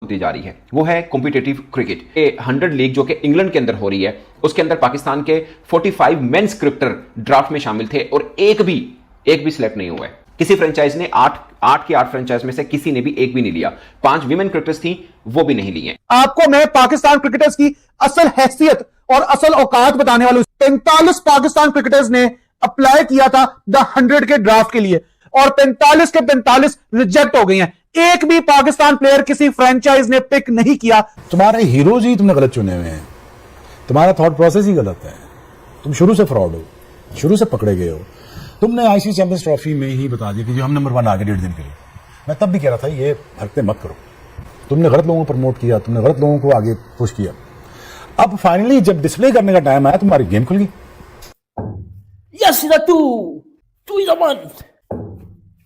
होती जा रही है वो है कॉम्पिटिटिव क्रिकेट। 100 लीग जो कि इंग्लैंड के अंदर हो रही है उसके अंदर पाकिस्तान के 45 मेंस क्रिकेटर ड्राफ्ट में शामिल थे और एक भी सिलेक्ट नहीं हुआ है। किसी फ्रेंचाइज ने 8 की 8 फ्रेंचाइज में से किसी ने भी एक भी नहीं लिया। 5 विमेन क्रिकेटर्स थी वो भी नहीं लिए। आपको मैं पाकिस्तान क्रिकेटर्स की असल हैसियत और असल औकात बताने वाला हूं। 45 पाकिस्तान क्रिकेटर्स ने अप्लाई किया था द 100 के ड्राफ्ट के लिए और 45 के 45 रिजेक्ट हो गई हैं। एक भी पाकिस्तान प्लेयर किसी फ्रेंचाइज ने पिक नहीं किया। तुम्हारे हीरोज ही तुमने गलत चुने हुए हैं, तुम्हारा थॉट प्रोसेस ही गलत है, तुम शुरू से फ्रॉड हो, शुरू से पकड़े गए हो। तुमने आईसीसी चैंपियंस ट्रॉफी में ही बता दिया कि जो हम नंबर 1 आगे 1.5 दिन के लिए। मैं तब भी कह रहा था ये हरकतें मत करो, तुमने गलत लोगों को प्रमोट किया, तुमने गलत लोगों को आगे पुश किया। अब फाइनली जब डिस्प्ले करने का टाइम आया तुम्हारी गेम खुल गई। Yes two is a month,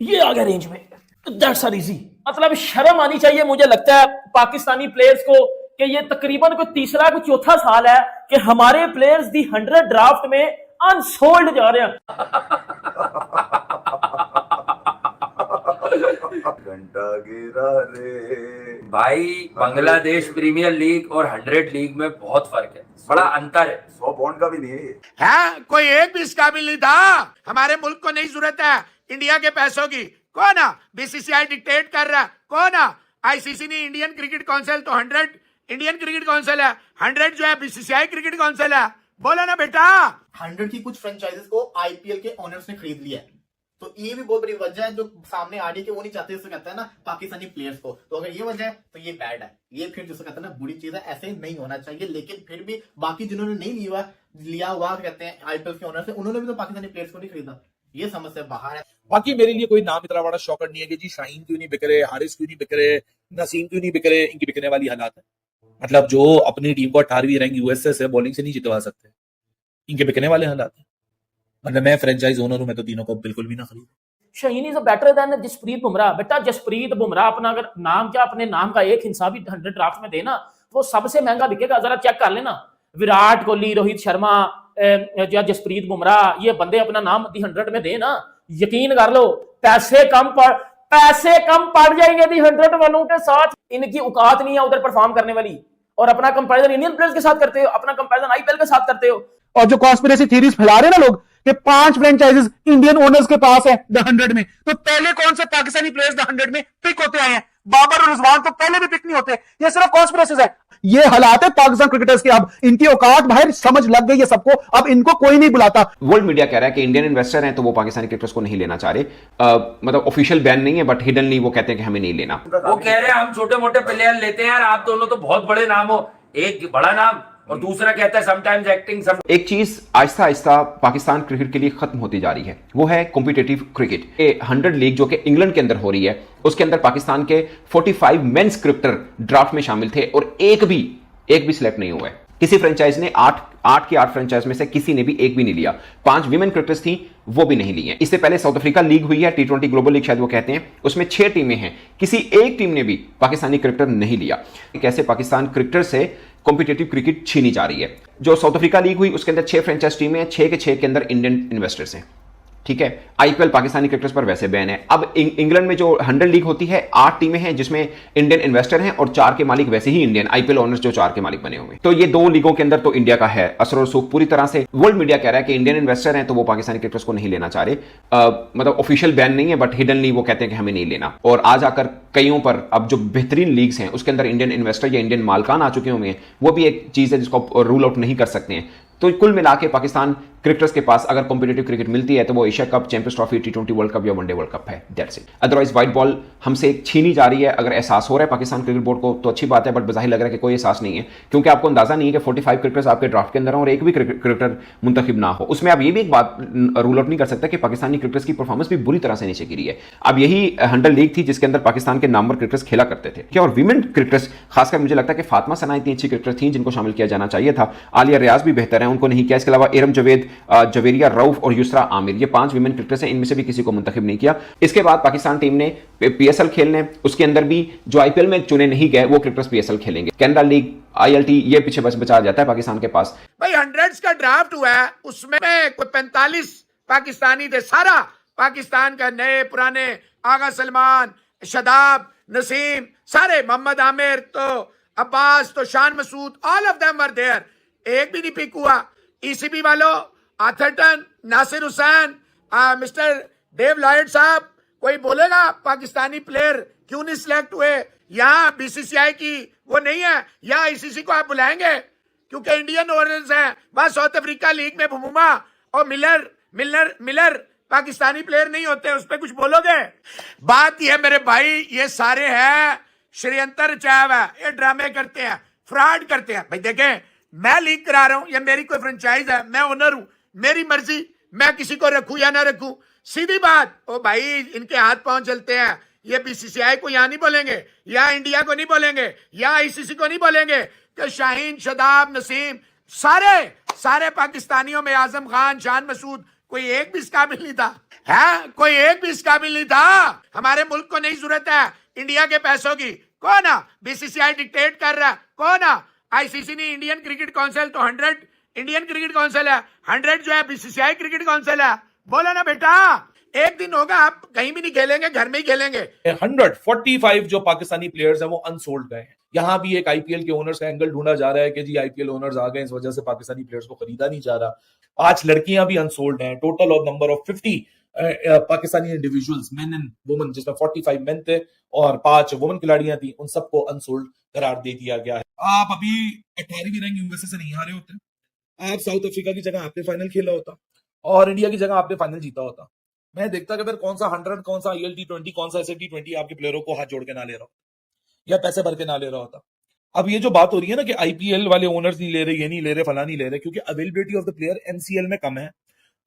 ये आ गया रेंज में, दैट्स आर इजी। मतलब शर्म आनी चाहिए मुझे लगता है पाकिस्तानी प्लेयर्स को कि ये तकरीबन कोई तीसरा कोई चौथा साल है कि हमारे प्लेयर्स दी 100 ड्राफ्ट में अनसोल्ड जा रहे हैं। घंटा गिरा रे भाई, बांग्लादेश प्रीमियर लीग और 100 लीग में बहुत फर्क है, बड़ा अंतर है। 100 पाउंड का भी नहीं है। हाँ, कोई एक भी इस काबिल नहीं था। हमारे मुल्क को नहीं जरूरत है इंडिया के पैसों की। कौन है बीसीसीआई डिक्टेट कर रहा है? कौन है? आईसीसी नहीं, इंडियन क्रिकेट काउंसिल। तो 100 इंडियन क्रिकेट काउंसिल है, 100 जो है बीसीसीआई क्रिकेट काउंसिल है। बोलो ना बेटा। 100 की कुछ फ्रेंचाइजेस को आईपीएल के ओनर्स ने खरीद लिया है, तो ये भी बहुत बड़ी वजह है जो सामने आ रही है कि वो नहीं चाहते, जिसे कहता है ना पाकिस्तानी प्लेयर्स को। तो अगर ये वजह है तो ये बैड है, ये फिर जिसे कहते हैं ना बुरी चीज है, ऐसे नहीं होना चाहिए। लेकिन फिर भी बाकी जिन्होंने नहीं लिया हुआ कहते हैं आईपीएल के ओनर से, उन्होंने भी तो पाकिस्तानी प्लेयर्स को नहीं खरीदा। ये समस्या बाहर है। बाकी मेरे लिए कोई नाम इतना बड़ा शॉकर नहीं है कि जी शाहीन क्यों नहीं बिक रहे, हारिस क्यों नहीं बिक रहे, नसीम क्यों नहीं बिक रहे। इनकी बिकने वाली हालात है। मतलब जो अपनी टीम को 18वीं रैंक यूएसए से बॉलिंग से नहीं जितवा सकते, इनके बिकने वाले हालात है। मतलब मैं फ्रेंचाइज ओनर हूं, मैं तो तीनों को बिल्कुल भी ना खरीद। Shaheen is better than Jasprit Bumrah. बेटा जसप्रीत बुमराह अपना अगर नाम क्या अपने नाम का एक हिस्सा भी 100 ड्राफ्ट में देना तो वो सबसे महंगा बिकेगा। जरा चेक कर लेना, विराट कोहली, रोहित शर्मा या जसप्रीत बुमराह, ये बंदे अपना नाम दी 100 में दे ना, यकीन कर लो पैसे कम पड़ जाएंगे दी 100 वालों के साथ। इनकी औकात नहीं है उधर परफॉर्म करने वाली, और अपना कंपैरिजन इंडियन प्लेयर्स के साथ करते हो, अपना कंपैरिजन आईपीएल के साथ करते हो। और जो कॉन्स्पिरेसी थ्योरीज फैला रहे हैं ना लोग कि 5 फ्रेंचाइजेस इंडियन ओनर्स के पास है द 100 में, तो पहले कौन से पाकिस्तानी प्लेयर्स द 100 में पिक होते आए हैं? बाबर और रिजवान तो पहले भी पिक नहीं होते। ये सिर्फ कॉन्स्पिरेसीज है। ये हालात है पाकिस्तान क्रिकेटर्स के। अब इनकी औकात बाहर समझ लग गई है सबको, अब इनको कोई नहीं बुलाता। वर्ल्ड मीडिया कह रहा है कि इंडियन इन्वेस्टर हैं तो वो पाकिस्तानी क्रिकेटर्स को नहीं लेना चाह रहे। मतलब ऑफिशियल बैन नहीं है बट हिडनली वो कहते हैं कि हमें नहीं लेना। वो कह रहे हैं हम छोटे मोटे प्लेयर लेते हैं यार, आप दोनों तो बहुत बड़े नाम हो, एक बड़ा नाम और दूसरा कहता है समटाइम्स एक्टिंग। एक चीज आहिस्ता आहिस्ता पाकिस्तान क्रिकेट के लिए खत्म होती जा रही है वो है कॉम्पिटिटिव क्रिकेट। 100 लीग जो कि इंग्लैंड के अंदर हो रही है उसके अंदर पाकिस्तान के 45 मेंस क्रिकेटर ड्राफ्ट में शामिल थे और एक भी सिलेक्ट नहीं हुआ है। किसी फ्रेंचाइज ने 8 की 8 फ्रेंचाइज में से किसी ने भी एक भी नहीं लिया। 5 विमेन क्रिकेटर्स थी वो भी नहीं लिए। इससे पहले साउथ अफ्रीका लीग हुई है, T20 ग्लोबल लीग शायद वो कहते हैं, उसमें 6 टीमें हैं, किसी एक टीम ने भी पाकिस्तानी क्रिकेटर नहीं लिया। कैसे पाकिस्तान क्रिकेटर से कॉम्पिटिटिव क्रिकेट छीनी जा रही है। जो साउथ अफ्रीका लीग हुई उसके अंदर 6 फ्रेंचाइज टीमें हैं, 6 के 6 के अंदर इंडियन इन्वेस्टर्स हैं। ठीक है, आईपीएल पाकिस्तानी क्रिकेटर्स पर वैसे बैन है। अब इंग्लैंड में जो 100 लीग होती है 8 टीमें हैं जिसमें इंडियन इन्वेस्टर हैं और 4 के मालिक वैसे ही इंडियन आईपीएल ओनर्स जो 4 के मालिक बने हुए हैं। तो ये 2 लीगों के अंदर तो इंडिया का है असर और सुख पूरी तरह से। वर्ल्ड मीडिया कह रहा है कि इंडियन इन्वेस्टर हैं तो वो पाकिस्तानी क्रिकेटर्स को नहीं लेना चाह रहे। मतलब ऑफिशियल बैन नहीं है बट हिडनली वो कहते हैं कि हमें नहीं लेना। और आज आकर कईयों पर अब जो बेहतरीन लीग्स हैं उसके अंदर इंडियन इन्वेस्टर या इंडियन मालकान आ चुके होंगे, वो भी एक चीज है जिसको रूल आउट नहीं कर सकते हैं। तो कुल मिला के पाकिस्तान क्रिकेटर्स के पास अगर कॉम्पिटिटिव क्रिकेट मिलती है तो वो Asia cup, champions trophy, T20 world cup या वनडे वर्ल्ड कप है, that's it. Otherwise white ball हमसे छीनी जा रही है। अगर एहसास हो रहा है पाकिस्तान क्रिकेट बोर्ड को तो अच्छी बात है, बट बज़ाहिर लग रहा है कि कोई एहसास नहीं है, क्योंकि आपको अंदाजा नहीं है कि 45 क्रिकेटर्स आपके ड्राफ्ट के अंदर हो और एक भी क्रिकेटर मुंतखब ना हो। उसमें आप ये भी एक बात रूल आउट नहीं कर सकता कि पाकिस्तानी क्रिकेटर्स की परफॉर्मेंस भी बुरी तरह से नीचे गिरी है। अब यही 100 लीग थी जिसके अंदर पाकिस्तान के नामवर क्रिकेटर्स खेला करते थे क्या, और विमेन क्रिकेटर्स खासकर मुझे लगता है कि फातिमा सना इतनी अच्छी क्रिकेटर थी जिनको शामिल किया जाना चाहिए था। आलिया रियाज भी बेहतर है, उनको नहीं किया। इसके अलावा इरम जवेद, जवेरिया रऊफ और युसरा आमिर, ये 5 विमेन क्रिकेटर्स हैं, इनमें से भी किसी को मुंतखब नहीं किया। इसके बाद पाकिस्तान टीम ने पीएसएल खेलने, उसके अंदर भी जो आईपीएल में चुने नहीं गए वो क्रिकेटर्स पीएसएल खेलेंगे। कैनरा लीग, आईएलटी, ये पीछे बस बचा जाता है पाकिस्तान के पास। भाई 100 का ड्राफ्ट हुआ है, उसमें कोई 45 पाकिस्तानी थे। सारा पाकिस्तान का, नए पुराने, आगा सलमान, शदाब, नसीम, सारे, मोहम्मद आमिर तो अब्बास तो Shan Masood, all of them were there, एक भी नहीं पिक हुआ। ईसीबी वालों, Atherton, Nasir Hussain, mister Dave Lloyd साहब, कोई बोलेगा पाकिस्तानी प्लेयर क्यों नहीं सिलेक्ट हुए? यहाँ बीसीसीआई की वो नहीं है, यहाँ आईसीसी को आप बुलाएंगे क्योंकि इंडियन ओनर्स हैं। वहां साउथ अफ्रीका लीग में भुमुमा और मिलर पाकिस्तानी प्लेयर नहीं होते, उस पर कुछ बोलोगे? बात यह मेरे भाई, ये सारे हैं षड्यंत्र रचाया हुआ है, ये ड्रामे करते हैं, फ्रॉड करते हैं। भाई देखें, मैं लीग करा रहा हूं, ये मेरी कोई फ्रेंचाइज है, मैं ओनर हूं, मेरी मर्जी, मैं किसी को रखूं या ना रखूं, सीधी बात। ओ भाई, इनके हाथ पांव चलते हैं। ये बीसीसीआई को यहां नहीं बोलेंगे, या इंडिया को नहीं बोलेंगे, या आईसीसी को नहीं बोलेंगे कि शाहीन, शदाब, नसीम, सारे पाकिस्तानियों में आजम खान, शान मसूद, कोई एक भी इस काबिल नहीं था, है? कोई एक भी इस काबिल नहीं था। हमारे मुल्क को नहीं जरूरत है इंडिया के पैसों की। कौन है? बीसीसीआई डिक्टेट कर रहा है। कौन है? आईसीसी नहीं, इंडियन क्रिकेट काउंसिल। तो 100 इंडियन क्रिकेट काउंसिल है, 100 जो है बीसीसीआई क्रिकेट काउंसिल है। बोलो ना बेटा, एक दिन होगा आप कहीं भी नहीं खेलेंगे, घर में ही खेलेंगे। 145 जो पाकिस्तानी प्लेयर्स हैं वो अनसोल्ड गए हैं। यहां भी एक आईपीएल के ओनर्स का एंगल ढूंढा जा रहा है कि जी आईपीएल ओनर्स आ गए, इस वजह से पाकिस्तानी प्लेयर्स को खरीदा नहीं जा रहा। 5 लड़कियां भी अनसोल्ड हैं। Total of number of 50 Pakistani individuals, main and women, जिसमें 45 मेन थे और 5 वुमेन खिलाड़ियां थी, उन सबको अनसोल्ड करार दे दिया गया है। आप अभी 18वीं रैंक यूएसए से नहीं हारे होते, आप साउथ अफ्रीका की जगह आपने फाइनल खेला होता और इंडिया की जगह आपने फाइनल जीता होता। मैं देखता कि फिर कौन सा 100, कौन सा ILT20, कौन सा SAT20 आपके प्लेयरों को हाथ जोड़ के ना ले रहा होता या पैसे भर के ना ले रहा होता। अब ये जो बात हो रही है ना कि आईपीएल वाले ओनर्स नहीं ले रहे, ये नहीं ले रहे, फला नहीं ले रहे, क्योंकि availability of the player NCL में कम है।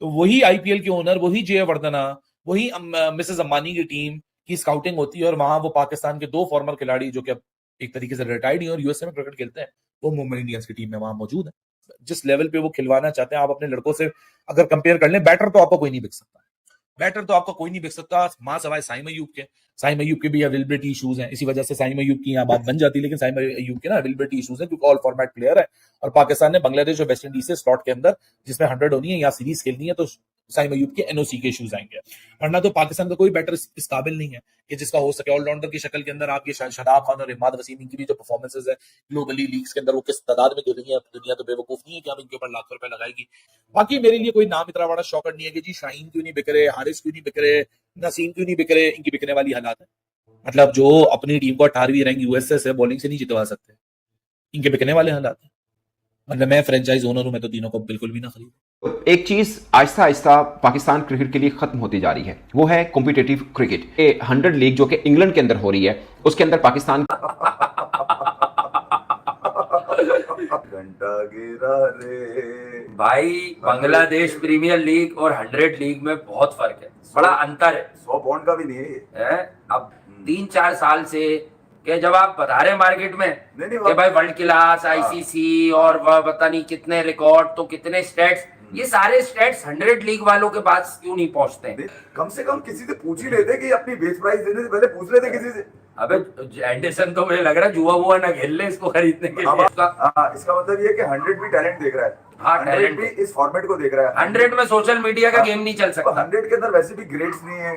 तो वही आईपीएल के ओनर, वही जे वर्धना, वही मिसेस अंबानी की टीम की स्काउटिंग होती है और वहां वो पाकिस्तान के 2 फॉर्मर खिलाड़ी जो कि अब एक तरीके से रिटायर्ड ही और यूएसए में क्रिकेट खेलते हैं, वो मुंबई इंडियंस की टीम में वहां मौजूद है। जिस लेवल पे वो खिलवाना चाहते हैं, आप अपने लड़कों से अगर कंपेयर कर लें, बैटर तो आपको कोई नहीं बिक सकता, बैटर तो आपका कोई नहीं बिक सकता मां सवाए साइम अयूब के। साइम अयूब के भी अवेलेबिलिटी इश्यूज हैं, इसी वजह से साइम अयूब की यहाँ बात बन जाती है, लेकिन साइम अयूब के ना अवेलेबिलिटी इश्यूज हैं क्योंकि ऑल फॉर्मेट प्लेयर है और पाकिस्तान ने बांग्लादेश और वेस्ट इंडीज से स्लॉट के अंदर जिसमें 100 होनी है या सीरीज खेलनी है, तो साइम अयूब के एनओसी के इश्यूज आएंगे। वरना तो पाकिस्तान का कोई बैटर इस काबिल नहीं है कि जिसका हो सके ऑलराउंडर की शक्ल के अंदर। आप ये शदाब खान और इमाद वसीम, इनकी भी जो परफॉर्मेंसेज है ग्लोबली लीग्स के अंदर, वो किस तादाद में गिर रही है, दुनिया तो बेवकूफ नहीं है कि हम इनके ऊपर लाखों रुपए लगाएगी। बाकी मेरे लिए कोई नाम इतना बड़ा शॉकर नहीं है कि जी शाहीन क्यों नहीं बिक रहे, हारिस क्यों नहीं बिक रहे, नसीम क्यों नहीं बिक रहे। इनकी बिकने वाली हालात है, मतलब जो अपनी टीम को 18वीं रैंक यूएसए से बॉलिंग से नहीं जितवा सकते, इनके बिकने वाले हालात है। मतलब मैं फ्रेंचाइज ओनर हूं, मैं तो तीनों को बिल्कुल भी ना खरीदूं। एक चीज आहिस्ता आहिस्ता पाकिस्तान क्रिकेट के लिए खत्म होती जा रही है, वो है कॉम्पिटिटिव क्रिकेट। 100 लीग जो कि इंग्लैंड के अंदर हो रही है, उसके अंदर पाकिस्तान घंटा गिरा रे। भाई बांग्लादेश प्रीमियर लीग और 100 लीग में बहुत फर्क है, बड़ा अंतर है। 100 पॉइंट का भी नहीं है। अब 3-4 साल से कि जब आप बता रहे मार्केट में नहीं, कि भाई वर्ल्ड क्लास आईसीसी और वह पता नहीं कितने रिकॉर्ड, तो कितने स्टेट्स, ये सारे स्टेट्स 100 लीग वालों के पास क्यों नहीं पहुंचते हैं? कम से कम किसी से पूछ ही लेते कि अपनी बेस प्राइस देने से पहले पूछ लेते किसी से। अबे एंडरसन तो मुझे लग रहा है जुआ वुआ ना खेल ले इसको खरीदने के लिए। इसका मतलब ये है कि 100 भी टैलेंट देख रहा है। हाँ, 100 टैलेंट भी इस फॉर्मेट को देख रहा है। 100 में सोशल मीडिया का गेम नहीं चल सकता। 100 के अंदर वैसे भी ग्रेड्स नहीं है,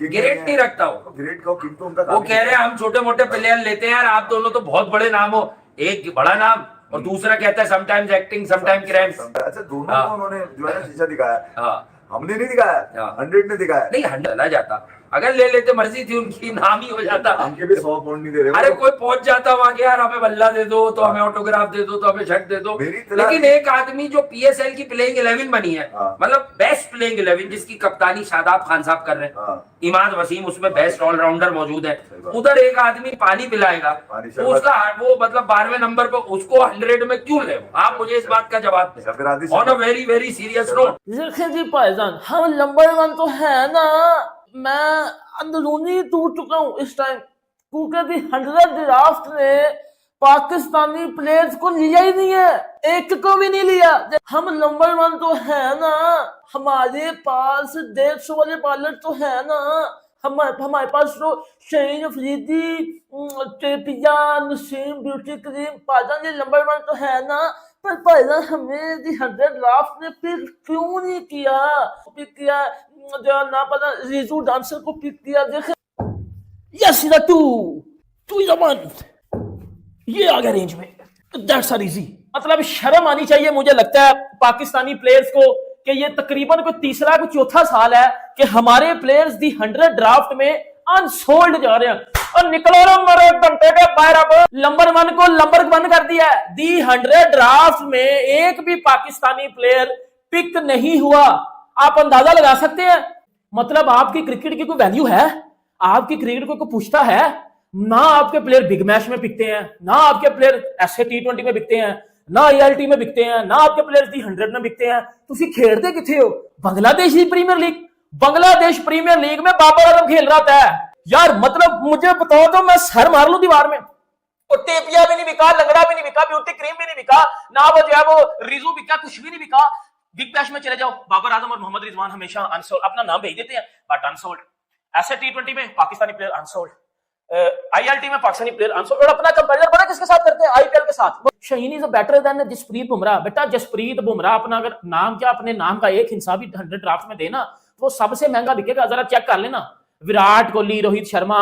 ग्रेड नहीं रखता वो, ग्रेड का किंग तो उनका वो कह रहे हैं हम छोटे मोटे प्लेयर लेते हैं यार, आप दोनों तो बहुत बड़े नाम हो, एक बड़ा नाम और दूसरा कहता है समटाइम्स एक्टिंग समटाइम क्रैम्स। अच्छा, दोनों को उन्होंने जो है ना शीशा दिखाया। हाँ, हमने नहीं दिखाया, 100 ने दिखाया। नहीं 100 चला जाता, अगर ले लेते मर्जी थी उनकी, नाम ही हो जाता। हमके भी 100 पॉइंट नहीं दे रहे। अरे कोई पहुंच जाता वहां के यार, हमें बल्ला दे दो तो हमें ऑटोग्राफ दे दो तो हमें शर्ट दे दो। लेकिन एक आदमी जो PSL की प्लेइंग 11 बनी है, मतलब बेस्ट प्लेइंग 11 जिसकी कप्तानी शादाब खान साहब कर रहे हैं, इमाद वसीम उसमें बेस्ट ऑलराउंडर मौजूद है, उधर एक आदमी पानी पिलाएगा तो उसका वो मतलब 12वें नंबर पर उसको 100 में क्यों ले? आप मुझे इस बात का जवाब दें on a very very serious note. देखिए जी भाईजान, हम नंबर 1 तो है ना, मैं अंदरूनी टूट चुका हूँ इस टाइम, क्योंकि 100 ड्राफ्ट ने पाकिस्तानी प्लेयर्स को लिया ही नहीं है, एक को भी नहीं लिया। हम नंबर 1 तो है ना, हमारे पास 150 वाले बॉलर तो है ना, हमारे पास तो शहीन अफरीदी, टेपिया, नसीम, ब्यूटी करीम, पाजान, ये नंबर 1 तो है ना। पर भाईजान हमें 100 ड्राफ्ट ने पिक क्यों नहीं किया? पिक किया जो ना पता रिजू डांसर को पिक किया। देखे yes is a 2 is a 1, ये आ गया रेंज में, दैट्स आर इजी। मतलब शर्म आनी चाहिए मुझे लगता है पाकिस्तानी प्लेयर्स को कि ये तकरीबन कोई तीसरा कोई चौथा साल है कि हमारे प्लेयर्स दी 100 ड्राफ्ट में अनसोल्ड जा रहे हैं। और निकलो ना मरे घंटे के बाहर, अब नंबर 1 को नंबर 1 कर दिया है। दी 100 ड्राफ्ट में एक भी पाकिस्तानी प्लेयर पिक नहीं हुआ। आप अंदाजा लगा सकते हैं, मतलब आपकी क्रिकेट की कोई वैल्यू है? आपकी क्रिकेट को कोई पूछता है? ना आपके प्लेयर बिग मैच में बिकते हैं, ना आपके प्लेयर ऐसे T20 में बिकते हैं, ना ALT में बिकते हैं, ना आपके प्लेयर्स दी 100 में बिकते हैं। तुसी खेलते किथे हो? बांग्लादेश की premier league, Bangladesh premier league में बाबर आजम खेल रहा था यार। मतलब मुझे बताओ तो मैं सर मार लूं दीवार में। और टेपिया भी नहीं बिका, लंगड़ा भी नहीं बिका, ब्यूटी क्रीम भी नहीं बिका, ना वो जो है वो रिजू बिका, कुछ भी नहीं बिका। बिग बैश में चले जाओ, बाबर आजम और मोहम्मद रिजवान हमेशा अनसोल्ड, अपना नाम भेज देते हैं बट अनसोल्ड। ऐसे T20 में पाकिस्तानी प्लेयर अनसोल्ड, ILT में पाकिस्तानी प्लेयर अनसोल्ड। और अपना कंपैरिजन पता किसके साथ करते हैं? IPL के साथ। Shaheen is better than Jasprit Bumrah. बेटा जसप्रीत बुमराह अपना अगर नाम क्या अपने नाम का एक हिस्सा भी 100 ड्राफ्ट में देना तो सबसे महंगा बिकेगा। जरा चेक कर लेना, विराट कोहली, रोहित शर्मा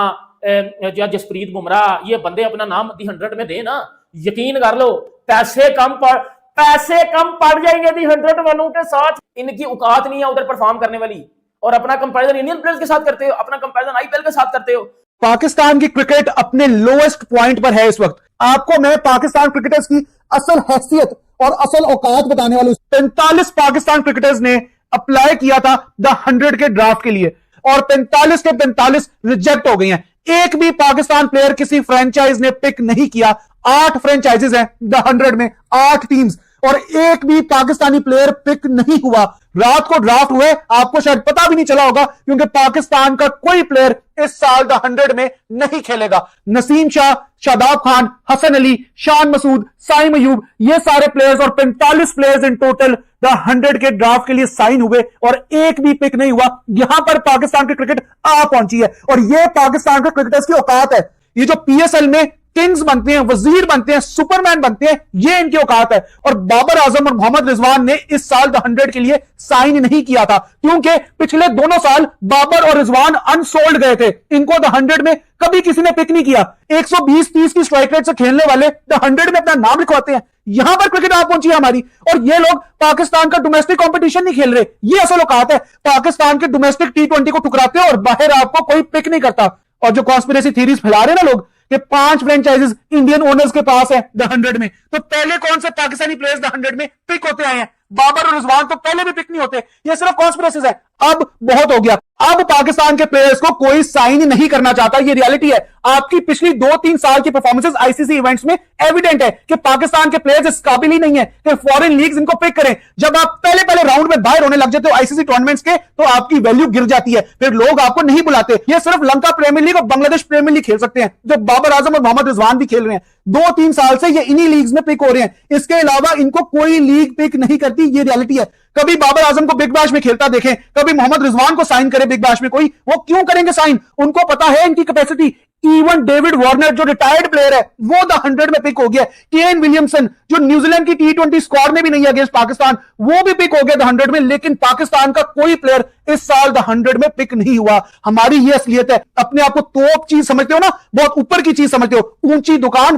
या जसप्रीत बुमराह, ये बंदे अपना नाम दी 100 में दे ना, यकीन कर लो पैसे कम पड़ जाएंगे दी 100 वालों के साथ। इनकी औकात नहीं है उधर परफॉर्म करने वाली। और अपना कंपैरिजन इंडियन प्लेयर्स के साथ करते हो, अपना कंपैरिजन IPL के साथ करते हो। पाकिस्तान की क्रिकेट अपने लोएस्ट पॉइंट पर है इस वक्त। आपको मैं पाकिस्तान क्रिकेटर्स की असल हैसियत और असल औकात बताने वाला हूं। 45 पाकिस्तान क्रिकेटर्स ने अप्लाई किया था द 100 के ड्राफ्ट के लिए और 45 के 45 रिजेक्ट हो गई हैं। एक भी पाकिस्तान प्लेयर किसी फ्रेंचाइज ने पिक नहीं किया। 8 फ्रेंचाइजेस हैं द 100 में, 8 टीम्स, और एक भी पाकिस्तानी प्लेयर पिक नहीं हुआ। रात को ड्राफ्ट हुए, आपको शायद पता भी नहीं चला होगा क्योंकि पाकिस्तान का कोई प्लेयर इस साल द 100 में नहीं खेलेगा। नसीम शाह, शादाब खान, हसन अली, शान मसूद, साइम अयूब, ये सारे प्लेयर्स और 45 प्लेयर्स इन टोटल द 100 के ड्राफ्ट के लिए साइन हुए और एक भी पिक नहीं हुआ। यहां पर पाकिस्तान की क्रिकेट आ पहुंची है और यह पाकिस्तान के क्रिकेटर्स की औकात है। ये जो PSL में किंग्स बनते हैं, वजीर बनते हैं, सुपरमैन बनते हैं, ये इनकी औकात है। और बाबर आजम और मोहम्मद रिजवान ने इस साल द 100 के लिए साइन नहीं किया था क्योंकि पिछले दोनों साल बाबर और रिजवान अनसोल्ड गए थे। इनको द 100 में कभी किसी ने पिक नहीं किया। 120-30 की स्ट्राइक रेट से खेलने वाले द 100 में अपना नाम लिखवाते हैं। यहां पर क्रिकेट आ पहुंची है हमारी, और ये लोग पाकिस्तान का डोमेस्टिक कंपटीशन नहीं खेल रहे। ये असल औकात है। पाकिस्तान के डोमेस्टिक T20 को ठुकराते हैं और बाहर आपको कोई पिक नहीं करता। और जो कॉन्स्पिरेसी थीरीज फैला रहे ना लोग कि 5 फ्रेंचाइजेस इंडियन ओनर्स के पास है द 100 में, तो पहले कौन से पाकिस्तानी प्लेयर्स द 100 में पिक होते आए हैं? बाबर और रिजवान तो पहले भी पिक नहीं होते। ये सिर्फ कॉन्स्पिरेसीज है। अब बहुत हो गया। अब पाकिस्तान के प्लेयर्स को कोई साइन नहीं करना चाहता। ये रियलिटी है। आपकी पिछली 2-3 साल की परफॉर्मेंसेस ICC इवेंट्स में एविडेंट है कि पाकिस्तान के प्लेयर्स इस काबिल ही नहीं है कि फॉरेन लीग्स इनको पिक करें। जब आप पहले राउंड में बाहर होने लग जाते हो ICC टूर्नामेंट्स के, तो आपकी वैल्यू गिर जाती है, फिर लोग आपको नहीं बुलाते। ये सिर्फ लंका प्रीमियर लीग और बांग्लादेश प्रीमियर लीग खेल सकते हैं, जो बाबर आजम और मोहम्मद रिजवान भी खेल रहे हैं। 2-3 साल से ये इन्हीं लीग्स में पिक हो रहे हैं। इसके अलावा इनको कोई लीग पिक नहीं करती। ये रियलिटी है। कभी बाबर आजम को बिग बैश में खेलता देखें, कभी मोहम्मद रिजवान को साइन करे बिग बैश में कोई, वो क्यों करेंगे साइन? उनको पता है इनकी कैपेसिटी। इवन डेविड वार्नर जो रिटायर्ड प्लेयर है वो द 100 में पिक हो गया। केन विलियमसन जो न्यूजीलैंड की T20 स्क्वाड में भी नहीं है अगेंस्ट पाकिस्तान, वो भी पिक हो गया द 100 में। लेकिन पाकिस्तान का कोई प्लेयर इस साल द 100 में पिक नहीं हुआ। हमारी ये असलियत है। अपने आप को तोप चीज समझते हो ना, बहुत ऊपर की चीज समझते हो, ऊंची दुकान